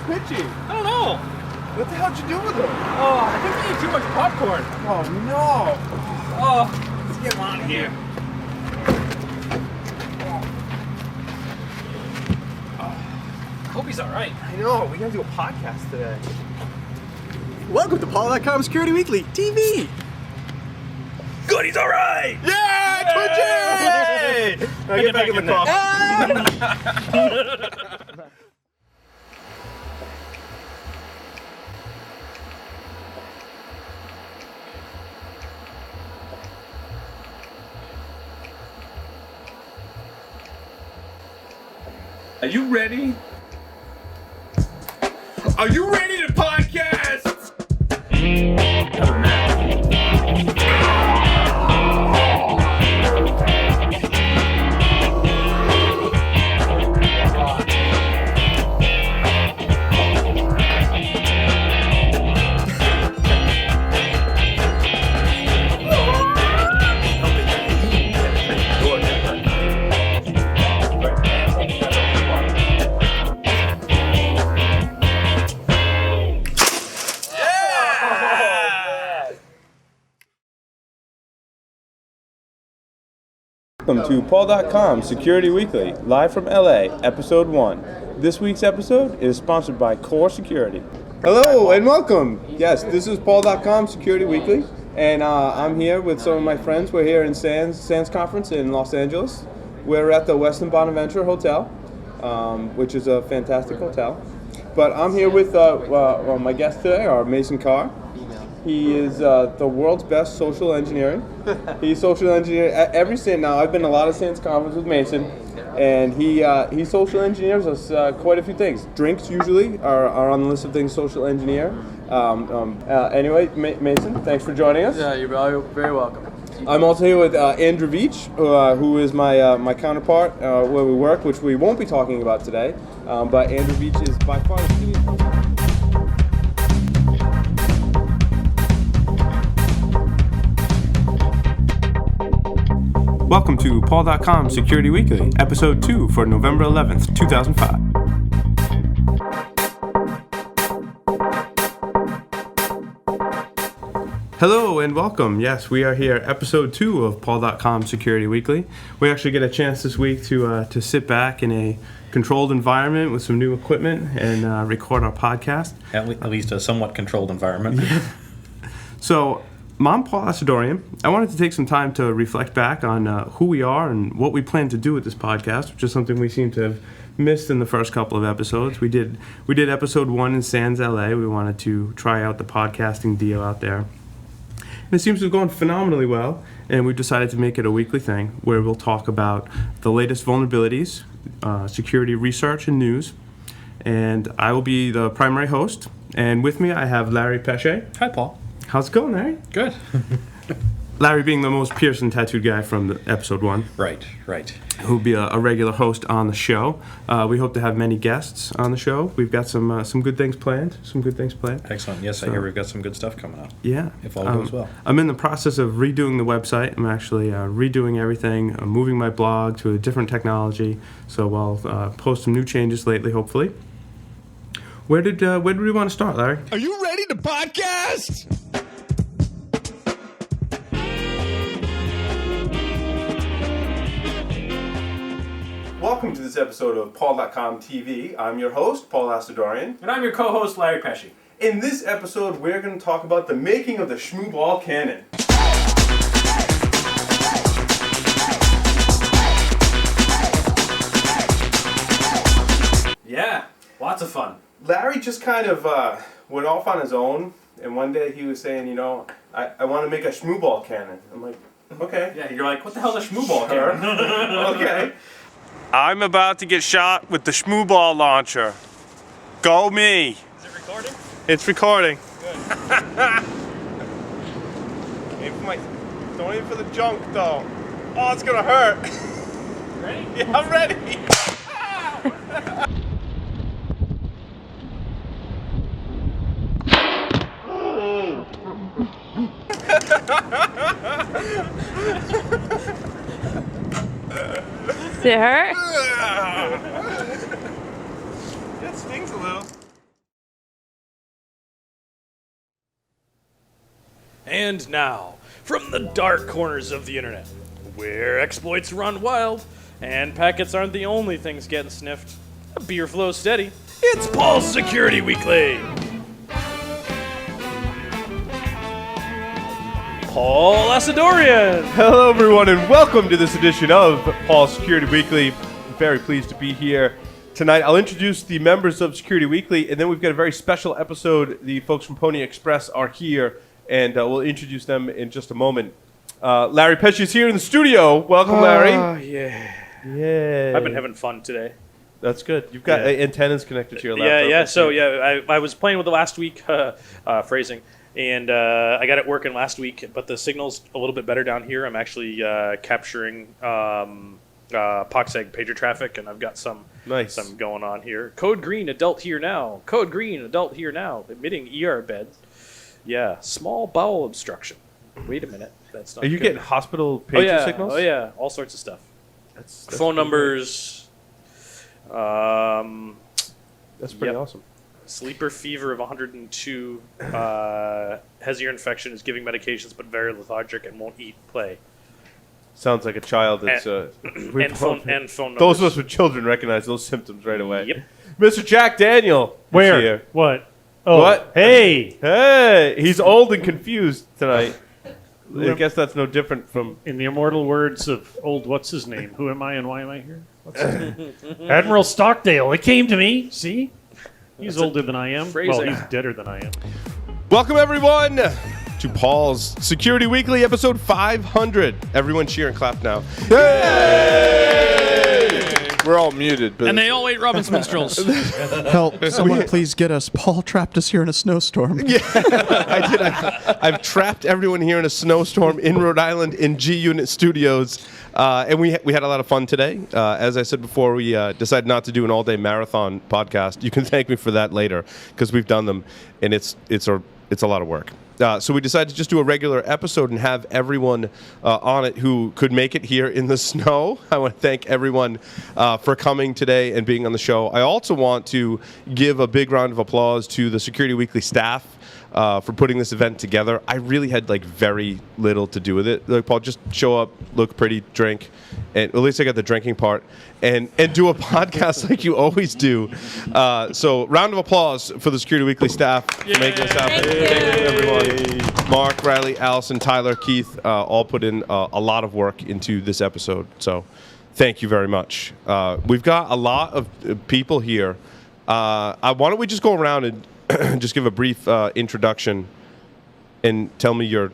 Pitching? I don't know. What the hell did you do with him? Oh, I think we ate too much popcorn. Oh no. Oh, let's get him out of here. I hope he's alright. I know, we gotta do a podcast today. Welcome to PaulDotCom Security Weekly TV. Good, he's alright! Yeah, Twitchy! Now get back in the car. Are you ready? Are you ready to podcast? Welcome to PaulDotCom Security Weekly, live from LA, Episode 1. This week's episode is sponsored by Core Security. Hello and welcome! Yes, this is PaulDotCom Security Weekly, and I'm here with some of my friends. We're here in SANS Conference in Los Angeles. We're at the Westin Bonaventure Hotel, which is a fantastic hotel. But I'm here with my guest today, our Mason Carr. He is the world's best social engineering. He's social engineering at every SANS. Now, I've been to a lot of SANS conferences with Mason, and he social engineers us quite a few things. Drinks usually are on the list of things social engineer. Anyway, Mason, thanks for joining us. Yeah, you're very welcome. I'm also here with Andrew Veach, who is my counterpart where we work, which we won't be talking about today. But Andrew Veach is by far the skinniest. Welcome to PaulDotCom Security Weekly, Episode 2 for November 11th, 2005. Hello and welcome. Yes, we are here, Episode 2 of PaulDotCom Security Weekly. We actually get a chance this week to sit back in a controlled environment with some new equipment and record our podcast. At least a somewhat controlled environment. So, I'm Paul Asadorian. I wanted to take some time to reflect back on who we are and what we plan to do with this podcast, which is something we seem to have missed in the first couple of episodes. We did Episode 1 in SANS LA. We wanted to try out the podcasting deal out there. And it seems to have gone phenomenally well, and we've decided to make it a weekly thing where we'll talk about the latest vulnerabilities, security research and news. And I will be the primary host. And with me, I have Larry Pesce. Hi, Paul. How's it going, Larry? Good. Larry being the most Pearson tattooed guy from the episode 1. Right. Who'll be a regular host on the show. We hope to have many guests on the show. We've got some good things planned. Excellent. Yes, I hear we've got some good stuff coming up. Yeah. If all goes well. I'm in the process of redoing the website. I'm actually redoing everything. I'm moving my blog to a different technology. So I'll post some new changes lately, hopefully. Where did we want to start, Larry? Are you ready to podcast? Welcome to this episode of PaulDotCom TV. I'm your host, Paul Asadorian. And I'm your co-host, Larry Pesce. In this episode, we're going to talk about the making of the Shmooball Cannon. Yeah, lots of fun. Larry just kind of went off on his own, and one day he was saying, I want to make a Shmooball Cannon. I'm like, okay. Yeah, you're like, what the hell's a Shmooball Cannon? Okay. I'm about to get shot with the Shmooball launcher. Go me. Is it recording? It's recording. Good. Don't aim for the junk, though. Oh, it's going to hurt. Ready? Yeah, I'm ready. Does it hurt? It stings a little. And now, from the dark corners of the internet, where exploits run wild and packets aren't the only things getting sniffed, a beer flows steady. It's Paul's Security Weekly. Paul Asadorian. Hello, everyone, and welcome to this edition of Paul's Security Weekly. I'm very pleased to be here tonight. I'll introduce the members of Security Weekly, and then we've got a very special episode. The folks from Pony Express are here, and we'll introduce them in just a moment. Larry Pesci is here in the studio. Welcome, Larry. Oh, yeah. Yeah. I've been having fun today. That's good. You've got antennas connected to your laptop. Yeah. So, I was playing with it last week, phrasing. And I got it working last week, but the signal's a little bit better down here. I'm actually capturing POXEG pager traffic, and I've got some going on here. Code green, adult here now. Code green, adult here now. Admitting ER bed. Yeah, small bowel obstruction. Wait a minute. That's not Are you good. getting hospital pager signals? Oh, yeah. All sorts of stuff. That's Phone numbers. That's pretty awesome. Sleeper fever of 102, has ear infection, is giving medications but very lethargic and won't eat, play. Sounds like a child that's... And phone numbers. Those of us with children recognize those symptoms right away. Yep. Mr. Jack Daniel. is Where? here. What? Oh, What? Hey! Hey, he's old and confused tonight. I guess that's no different from... In the immortal words of old what's-his-name, who am I and why am I here? What's his name? Admiral Stockdale. It came to me. See? He's older than I am. phrasing. Well, he's deader than I am. Welcome, everyone, to Paul's Security Weekly, episode 500. Everyone cheer and clap now. Yay! We're all muted, but And they all ate Robin's minstrels. Help! Someone please get us. Paul trapped us here in a snowstorm. Yeah, I did. I've trapped everyone here in a snowstorm in Rhode Island in G Unit Studios. And we had a lot of fun today. As I said before, we decided not to do an all-day marathon podcast. You can thank me for that later, because we've done them, and it's a lot of work. So we decided to just do a regular episode and have everyone on it who could make it here in the snow. I want to thank everyone for coming today and being on the show. I also want to give a big round of applause to the Security Weekly staff for putting this event together. I really had very little to do with it. Like, Paul, just show up, look pretty, drink, and at least I got the drinking part, and do a podcast like you always do. So round of applause for the Security Weekly staff for making this happen. Thank you, everyone. Mark, Riley, Allison, Tyler, Keith, all put in a lot of work into this episode. So thank you very much. We've got a lot of people here. Why don't we just go around and just give a brief introduction and tell me your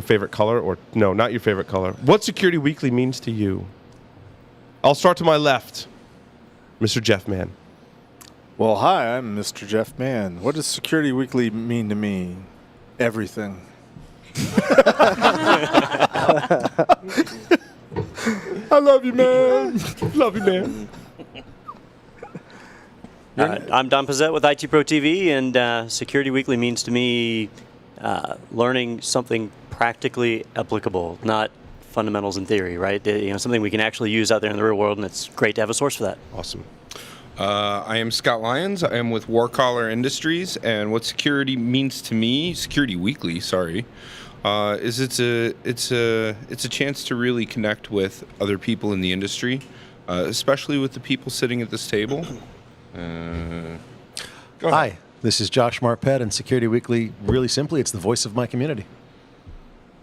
favorite color, or no, not your favorite color. What Security Weekly means to you. I'll start to my left, Mr. Jeff Mann. well, hi, I'm Mr. Jeff Mann. What does Security Weekly mean to me? Everything. I love you, man. Love you, man. I'm Don Pizzette with IT Pro TV, and Security Weekly means to me learning something practically applicable, not fundamentals in theory, right? Something we can actually use out there in the real world, and it's great to have a source for that. Awesome. I am Scott Lyons. I am with Warcaller Industries, and what security means to me, Security Weekly, sorry, is it's a chance to really connect with other people in the industry, especially with the people sitting at this table. Hi, this is Josh Marpet, and Security Weekly, really simply, it's the voice of my community.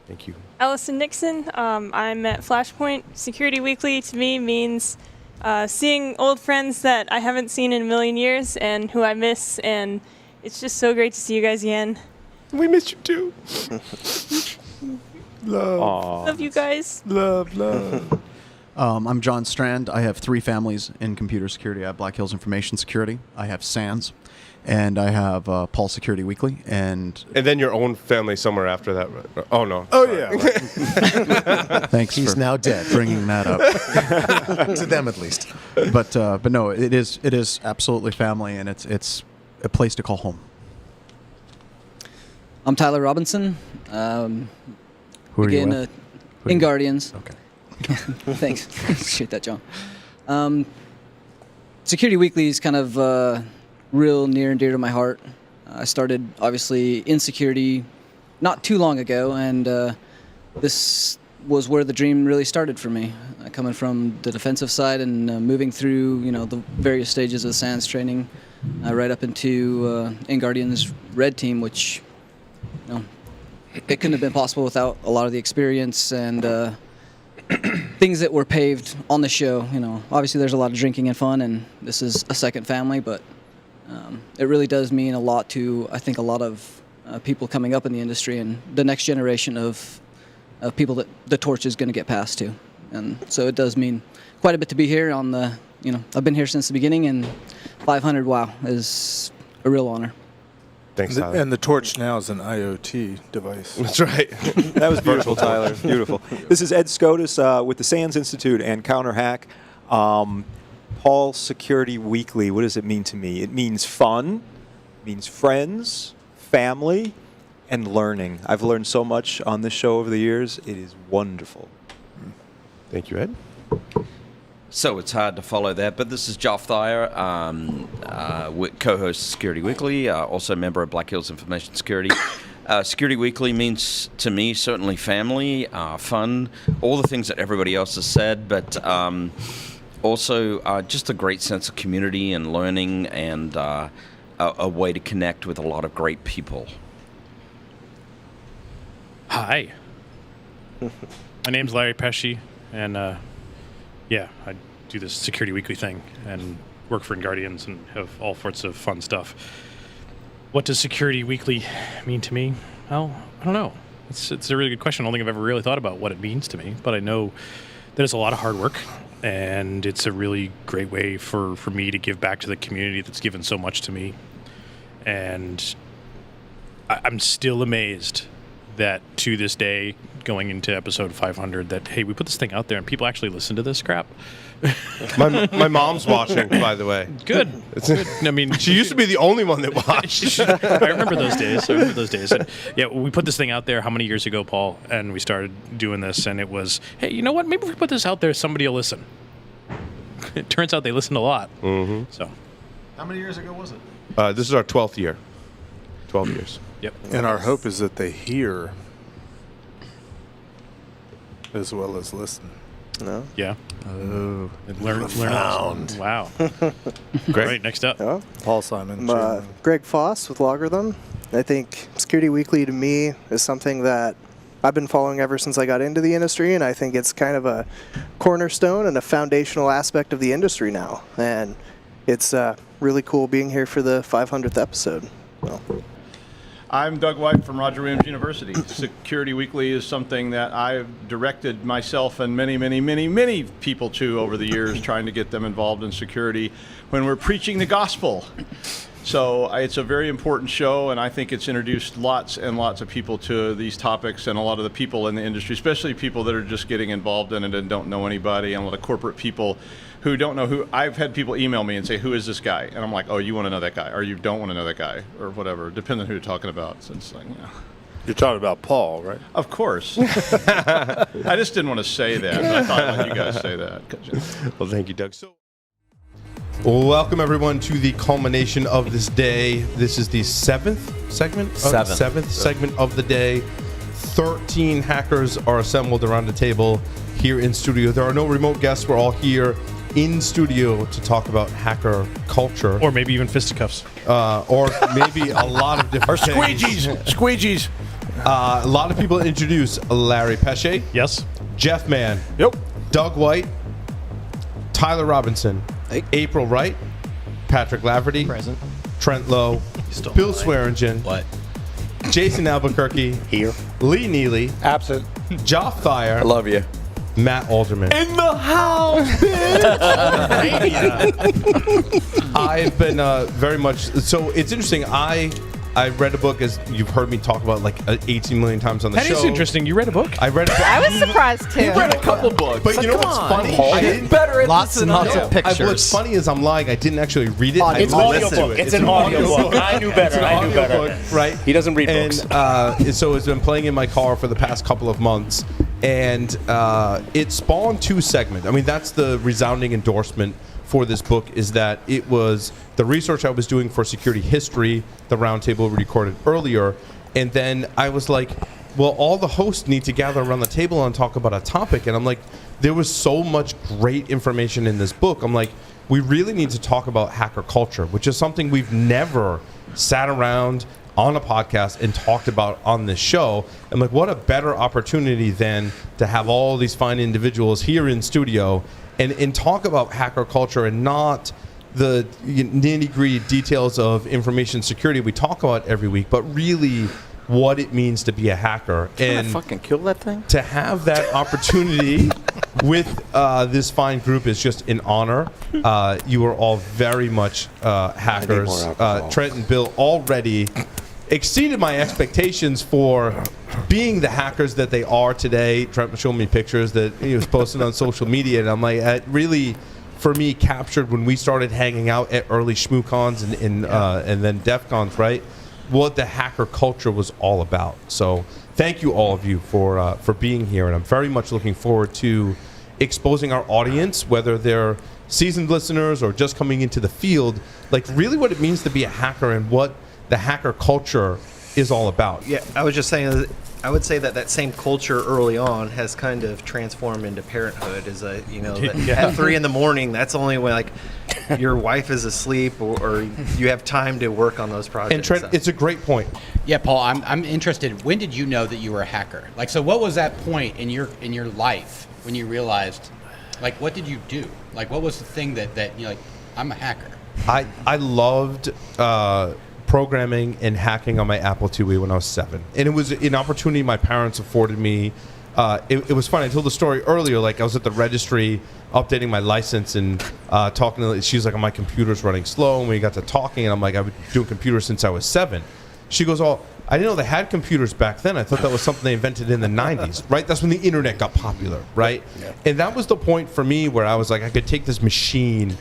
Thank you. Allison Nixon. I'm at Flashpoint. Security Weekly to me means seeing old friends that I haven't seen in a million years and who I miss, and it's just so great to see you guys again. We miss you too. Love you guys. Love. I'm John Strand. I have 3 families in computer security. I have Black Hills Information Security. I have SANS. And I have Paul Security Weekly. And then your own family somewhere after that. Right? Oh, no. Oh, sorry. yeah. thanks He's for now dead. bringing that up. To them, at least. But no, it is absolutely family, and it's a place to call home. I'm Tyler Robinson. Who are you Again, with? in Guardians. Okay. Thanks. Appreciate that, John. Security Weekly is kind of real near and dear to my heart. I started, obviously, in security not too long ago, and this was where the dream really started for me. Coming from the defensive side and moving through, the various stages of SANS training, right up into in Guardians Red Team, which, it couldn't have been possible without a lot of the experience and things that were paved on the show. Obviously there's a lot of drinking and fun, and this is a second family, but it really does mean a lot to, I think, a lot of people coming up in the industry and the next generation of people that the torch is going to get passed to. And so it does mean quite a bit to be here on the, I've been here since the beginning, and 500, wow, is a real honor. Thanks, Tyler. And the torch now is an IoT device. That's right. That was beautiful, Tyler. Beautiful. This is Ed Scotus with the SANS Institute and CounterHack. Paul, Security Weekly, what does it mean to me? It means fun, it means friends, family, and learning. I've learned so much on this show over the years. It is wonderful. Thank you, Ed. So it's hard to follow that, but this is Joff Thayer, co-host of Security Weekly, also a member of Black Hills Information Security. Security Weekly means to me certainly family, fun, all the things that everybody else has said, but also just a great sense of community and learning, and a way to connect with a lot of great people. Hi. My name's Larry Pesci, and I do this Security Weekly thing and work for Guardians and have all sorts of fun stuff. What does Security Weekly mean to me? Well, I don't know. It's a really good question. I don't think I've ever really thought about what it means to me, but I know that it's a lot of hard work, and it's a really great way for me to give back to the community that's given so much to me. And I'm still amazed that to this day, going into episode 500, that, hey, we put this thing out there and people actually listen to this crap. My mom's watching, by the way. Good. I mean, she used to be the only one that watched. I remember those days. And yeah, we put this thing out there how many years ago, Paul? And we started doing this, and it was, hey, you know what? Maybe if we put this out there, somebody will listen. It turns out they listened a lot. Mm-hmm. So, how many years ago was it? This is our 12th year. 12 years. Yep. And our hope is that they hear as well as listen. No? Yeah. Oh. Learn. Wow. Great. Right, next up. Yeah. Paul Simon. Greg Foss with Logarithm. I think Security Weekly to me is something that I've been following ever since I got into the industry, and I think it's kind of a cornerstone and a foundational aspect of the industry now. And it's really cool being here for the 500th episode. Well. I'm Doug White from Roger Williams University. Security Weekly is something that I've directed myself and many people to over the years, trying to get them involved in security when we're preaching the gospel. So it's a very important show, and I think it's introduced lots and lots of people to these topics, and a lot of the people in the industry, especially people that are just getting involved in it and don't know anybody, and a lot of corporate people who don't know who. I've had people email me and say, who is this guy? And I'm like, oh, you want to know that guy, or you don't want to know that guy, or whatever, depending on who you're talking about. So it's like, You're talking about Paul, right? Of course. I just didn't want to say that, but I thought I'd let you guys say that. Well, thank you, Doug. So, welcome everyone to the culmination of this day. This is the seventh segment of the day. 13 hackers are assembled around the table here in studio. There are no remote guests. We're all here in studio to talk about hacker culture. Or maybe even fisticuffs. Or maybe a lot of different Squeegees. A lot of people introduce Larry Pesce. Yes. Jeff Mann. Yep. Doug White. Tyler Robinson. Hey. April Wright. Patrick Laverty. Present. Trent Lowe. Bill Swearingen. What? Jason Albuquerque. Here. Lee Neely. Absent. Joff Thayer. I love you. Matt Alderman. In the house, I've been very much. So it's interesting. I I read a book, as you've heard me talk about like 18 million times on the That show. is interesting. You read a book? I read a book. I was surprised too. He read a couple books. But you know what's funny? Paul, I you're didn't- better at Lots this and than lots I of am. pictures. What's funny is I'm lying. I didn't actually read it. It's I an listened audiobook. to it. It's an audiobook. I knew better. It's an I knew better. audiobook, right? He doesn't read and, books. So it's been playing in my car for the past couple of months, and it spawned 2 segments. I mean, that's the resounding endorsement for this book, is that it was the research I was doing for security history, the roundtable we recorded earlier, and then I was like, well, all the hosts need to gather around the table and talk about a topic. And I'm like, there was so much great information in this book. I'm like, we really need to talk about hacker culture, which is something we've never sat around on a podcast and talked about on this show. I'm like, what a better opportunity than to have all these fine individuals here in studio and talk about hacker culture, and not the nitty-gritty details of information security we talk about every week, but really what it means to be a hacker. Can and I fucking kill that thing? To have that opportunity with this fine group is just an honor. You are all very much hackers. Trent and Bill already exceeded my expectations for being the hackers that they are today. Trent was showing me pictures that he was posting on social media, and I'm like, it really, for me, captured when we started hanging out at early ShmooCons and then DEF Cons, right? What the hacker culture was all about. So thank you, all of you, for being here, and I'm very much looking forward to exposing our audience, whether they're seasoned listeners or just coming into the field, like really what it means to be a hacker and what the hacker culture is all about. Yeah, I was just saying, I would say that same culture early on has kind of transformed into parenthood. Is at 3 a.m, that's only when like your wife is asleep or you have time to work on those projects. And Trent, it's a great point. Yeah, Paul, I'm interested. When did you know that you were a hacker? Like, so what was that point in your life when you realized, like, what did you do? Like, what was the thing that you're like, I'm a hacker? I loved programming and hacking on my Apple IIe when I was 7. And it was an opportunity my parents afforded me. It was fun. I told the story earlier, like I was at the registry updating my license and talking to, she's like, my computer's running slow. And we got to talking, and I'm like, I've been doing computers since I was 7. She goes, oh, I didn't know they had computers back then. I thought that was something they invented in the 90s, right? That's when the internet got popular, right? Yeah. And that was the point for me where I was like, I could take this machine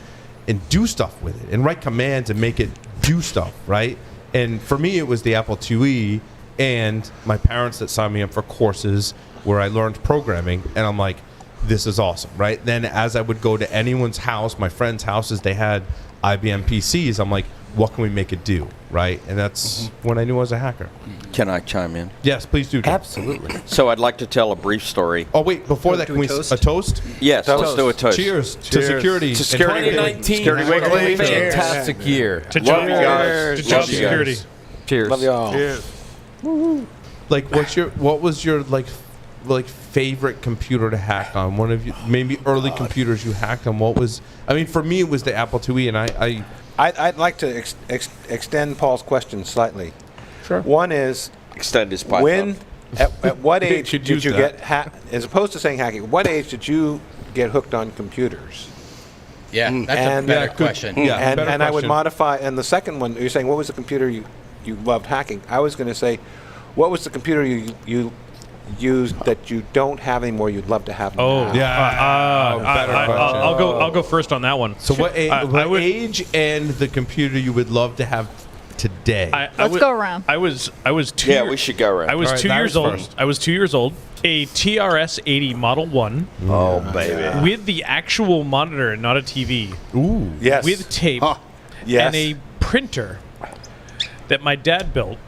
and do stuff with it and write commands and make it do stuff, right? And for me, it was the Apple IIe and my parents that signed me up for courses where I learned programming, and I'm like, this is awesome, right? Then as I would go to anyone's house, my friends' houses, they had IBM PCs, I'm like, what can we make it do, right? And that's when I knew I was a hacker. Can I chime in? Yes, please do. John. Absolutely. So I'd like to tell a brief story. Oh, wait, before that, can we a toast? Yes, let's do a toast. Cheers to security. To Security 2019. Security Weekly. Fantastic year. To Love job, you guys. to job security. Cheers. Love y'all. Cheers. Like, what was your favorite computer to hack on? One of you, maybe early computers you hacked on. What was? I mean, for me, it was the Apple IIe, and I'd like to extend Paul's question slightly. Sure. One is extend his pipe. When at what age Should did use you that. get as opposed to saying hacking? What age did you get hooked on computers? Yeah, that's a better question. Yeah, and better I would question. modify. And the second one, you're saying, what was the computer you loved hacking? I was going to say, what was the computer you used that you don't have anymore you'd love to have now? I'll go first on that one. So what age and the computer you would love to have today? Let's go around. I was 2. Yeah, we should go around. I was All right, 2 years old. first. I was 2 years old. A TRS-80 Model 1. Oh, baby. With the actual monitor, not a TV. Ooh. Yes. With tape. Yes. And a printer that my dad built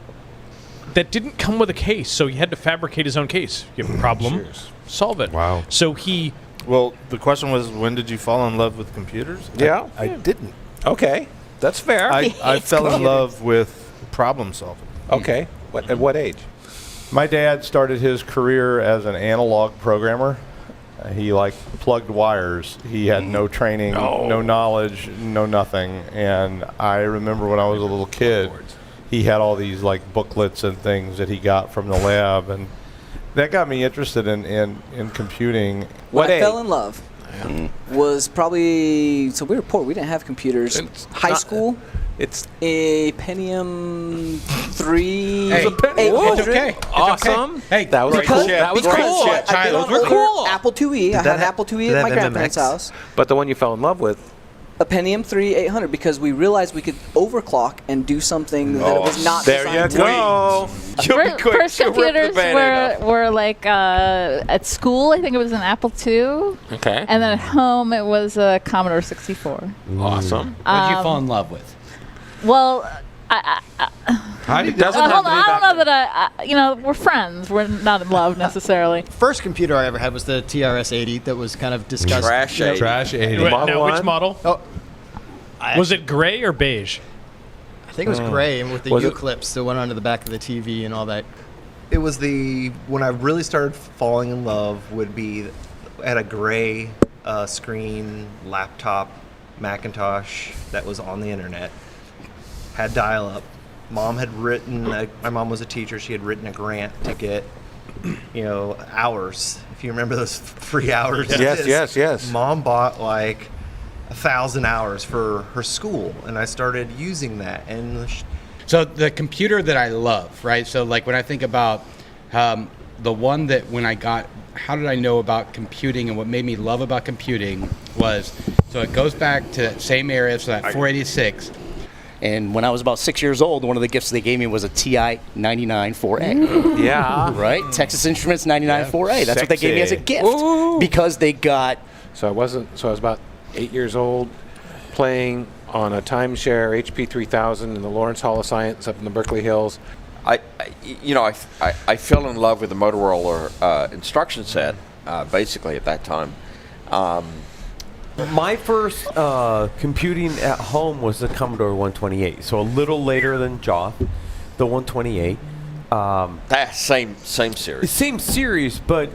that didn't come with a case, so he had to fabricate his own case. You have a problem, solve it. Wow. So he... Well, the question was, when did you fall in love with computers? Yeah. I didn't. Okay, that's fair. I fell in love with problem solving. Okay. At what age? My dad started his career as an analog programmer. He plugged wires. He had no training, no knowledge, no nothing. And I remember when I was a little kid, he had all these booklets and things that he got from the lab, and that got me interested in computing. When I fell in love was probably, so we were poor. We didn't have computers. High school. It's a Pentium 3. Hey, it's okay. It's awesome. Okay. Hey, That was great cool. shit. That was Great cool. shit. I've been on Those were older Apple IIe. I had Apple IIe at my grandparents' house. But the one you fell in love with. A Pentium 3 800 because we realized we could overclock and do something that it was not There designed you go. First computers were like at school, I think it was an Apple II. Okay. And then at home, it was a Commodore 64. Awesome. What did you fall in love with? Well, Hold hold on, I don't know that we're friends. We're not in love necessarily. First computer I ever had was the TRS-80 that was kind of discussed. Trash 80. Wait, now, which model? Oh, Was it gray or beige? I think it was gray, and with the U-clips that went onto the back of the TV and all that. It was when I really started falling in love would be at a gray screen laptop Macintosh that was on the internet. Had dial-up. Mom had written, my mom was a teacher, she had written a grant to get, hours. If you remember those free hours. Yes. Mom bought like 1,000 hours for her school, and I started using that. And So the computer that I love, right? So like when I think about the one that when I got, how did I know about computing and what made me love about computing was, so it goes back to that same area, so that 486. And when I was about 6 years old, one of the gifts they gave me was a TI 99 4A. Yeah. Right? Texas Instruments 99 4A. That's what they gave me as a gift. Because they got... So I was about 8 years old playing on a timeshare HP 3000 in the Lawrence Hall of Science up in the Berkeley Hills. I fell in love with the Motorola instruction set, basically at that time. My first computing at home was the Commodore 128, so a little later than Joff, the 128. Same series. Same series, but.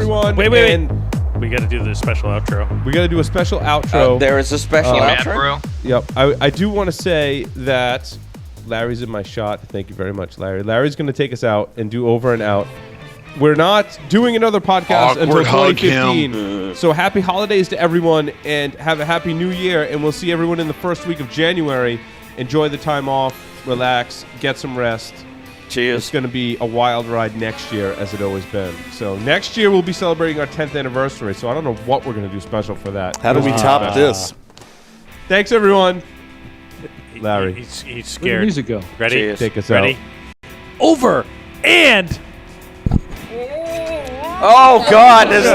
everyone. Wait. and We got to do the special outro. We got to do a special outro. There is a special outro? Yep. I do want to say that Larry's in my shot. Thank you very much, Larry. Larry's going to take us out and do over and out. We're not doing another podcast until 2015. So happy holidays to everyone and have a happy new year. And we'll see everyone in the first week of January. Enjoy the time off, relax, get some rest. Cheers. It's going to be a wild ride next year, as it always been. So next year we'll be celebrating our 10th anniversary. So I don't know what we're going to do special for that. How do we top this? Thanks, everyone. Larry. He's Where'd the scared. music go? Ready? Cheers. Take us Ready? out. Over and. Oh, God, there's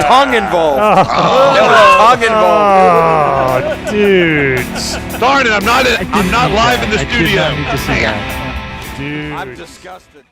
tongue involved. There was tongue involved. Oh, dudes. Darn it! I'm not live in the studio. Dude. I'm disgusted.